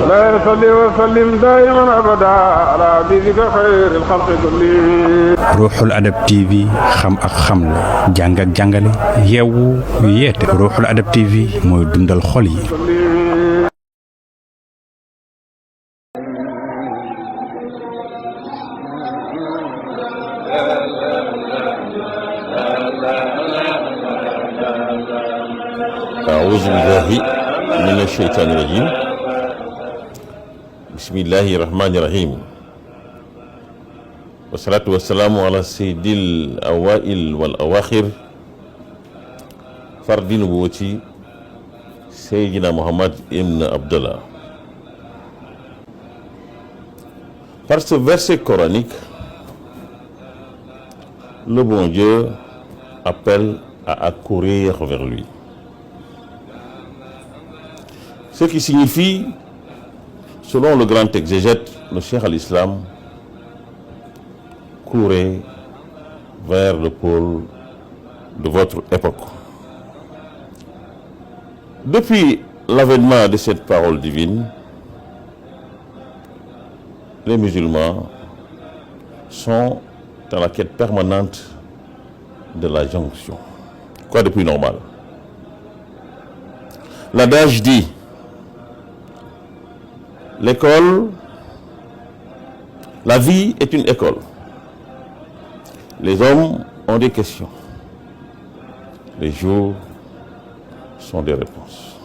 لا يصلي وسلم دائما أبدا على حبيبك خير الخلق كلهم. Ruuxul Adab TV xam ak xamle jàng ak jàngale yeewu yeete Ruuxul Adab TV mooy dundal xol yi. أعوذ بالله من الشيطان الرجيم بسم الله الرحمن الرحيم والصلاة والسلام على سيد الأوائل والأواخر فرد نبوتي سيدنا Mohammed ibn Abdallah. Par ce verset coranique, le bon Dieu appelle à accourir vers lui. Ce qui signifie, selon le grand exégète, le Cheikh al-Islam, courez vers le pôle de votre époque. Depuis l'avènement de cette parole divine, les musulmans sont dans la quête permanente de la jonction. Quoi de plus normal? L'adage dit: l'école, la vie est une école. Les hommes ont des questions. Les jours sont des réponses.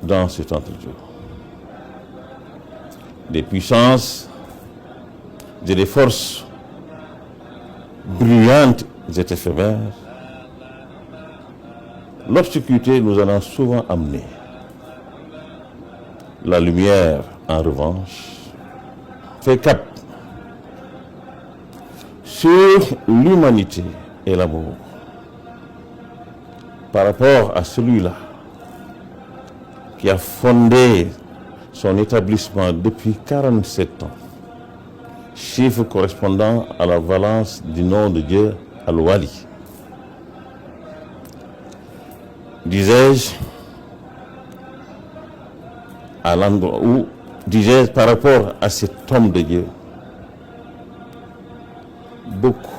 Dans cet entre-deux, des puissances et des forces brillantes et éphémères, l'obscurité nous en a souvent amenés. La lumière, en revanche, fait cap sur l'humanité et l'amour par rapport à celui-là qui a fondé son établissement depuis 47 ans, chiffre correspondant à la valence du nom de Dieu Al-Wali. Disais-je, à l'endroit où, disais-je, par rapport à cet homme de Dieu, beaucoup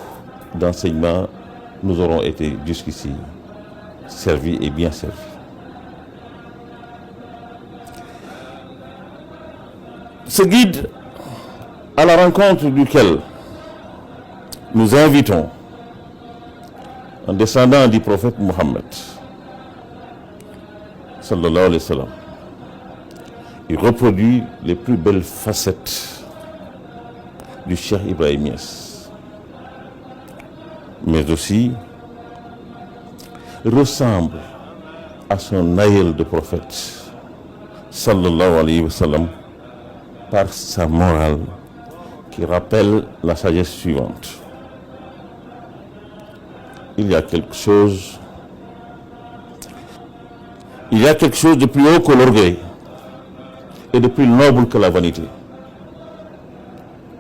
d'enseignements nous auront été jusqu'ici servis et bien servis. Ce guide à la rencontre duquel nous invitons, en descendant du prophète Mohammed, sallallahu alayhi wa sallam, il reproduit les plus belles facettes du Cheikh Ibrahim Niass, mais aussi ressemble à son aïeul de prophète, sallallahu alayhi wa sallam, par sa morale qui rappelle la sagesse suivante. Il y a quelque chose de plus haut que l'orgueil et de plus noble que la vanité.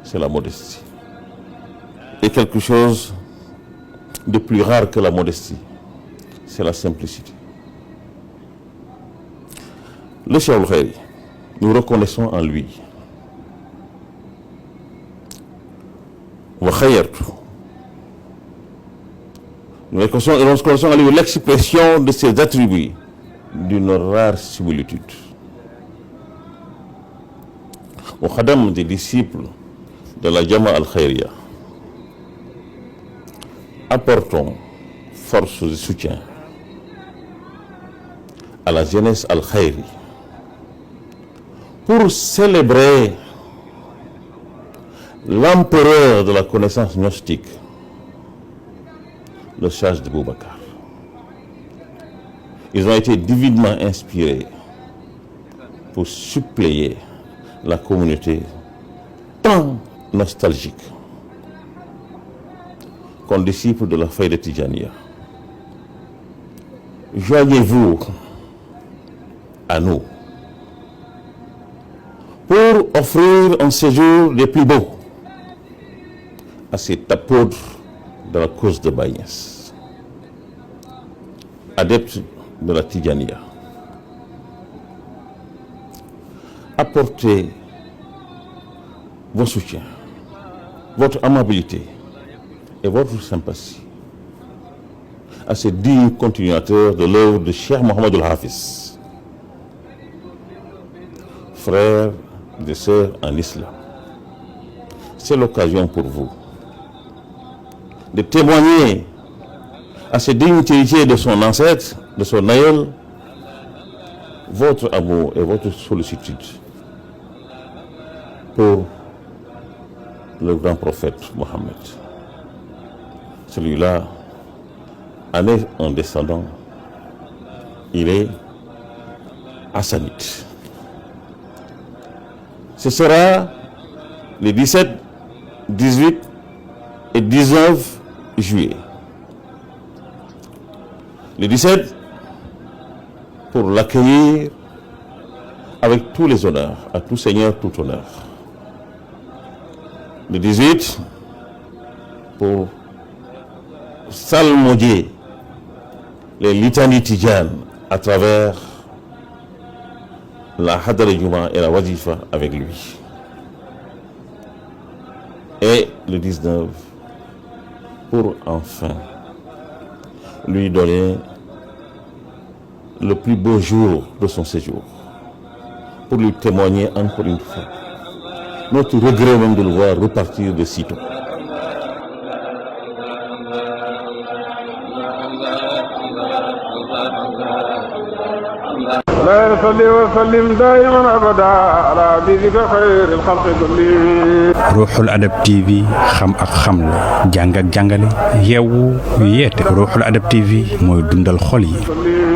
C'est la modestie. Et quelque chose de plus rare que la modestie, c'est la simplicité. Le Cheikh al-Khayri, nous reconnaissons en lui nous reconnaissons en lui l'expression de ses attributs d'une rare similitude. Au khadam des disciples de la Jama al-Khayriya, apportons force de soutien à la jeunesse al-Khayri pour célébrer l'empereur de la connaissance gnostique, le sage de Boubacar. Ils ont été divinement inspirés pour suppléer la communauté tant nostalgique qu'un disciple de la Faïda Tijaniya. Joignez-vous à nous pour offrir un séjour des plus beaux à cet apôtre de la cause de Baye Niass, adepte de la Tijaniya, apporter vos soutiens, votre amabilité et votre sympathie à ces dignes continuateurs de l'œuvre de Cheikh Mohamed El Hafiz, frères et sœurs en islam. C'est l'occasion pour vous de témoigner à ces dignitaires de son ancêtre, de son aïeul, votre amour et votre sollicitude pour le grand prophète Mohammed. Celui-là en est un descendant, il est hassanite. Ce sera les 17, 18 et 19 juillet. Le 17, pour l'accueillir avec tous les honneurs, à tout seigneur, tout honneur. Le 18, pour salmodier les litanies tidjanes à travers la Hadar Juma et la Wazifa avec lui. Et le 19, pour enfin lui donner le plus beau jour de son séjour, pour lui témoigner encore une fois notre regret même de le voir repartir de sitôt. لا يصلي وسلم دائما ابدا على حبيبك خير الخلق كلهم. Ruuxul Adab TV xam ak xamle jàng ak jàngale yeewu yeete Ruuxul Adab TV mooy dundal xol yi.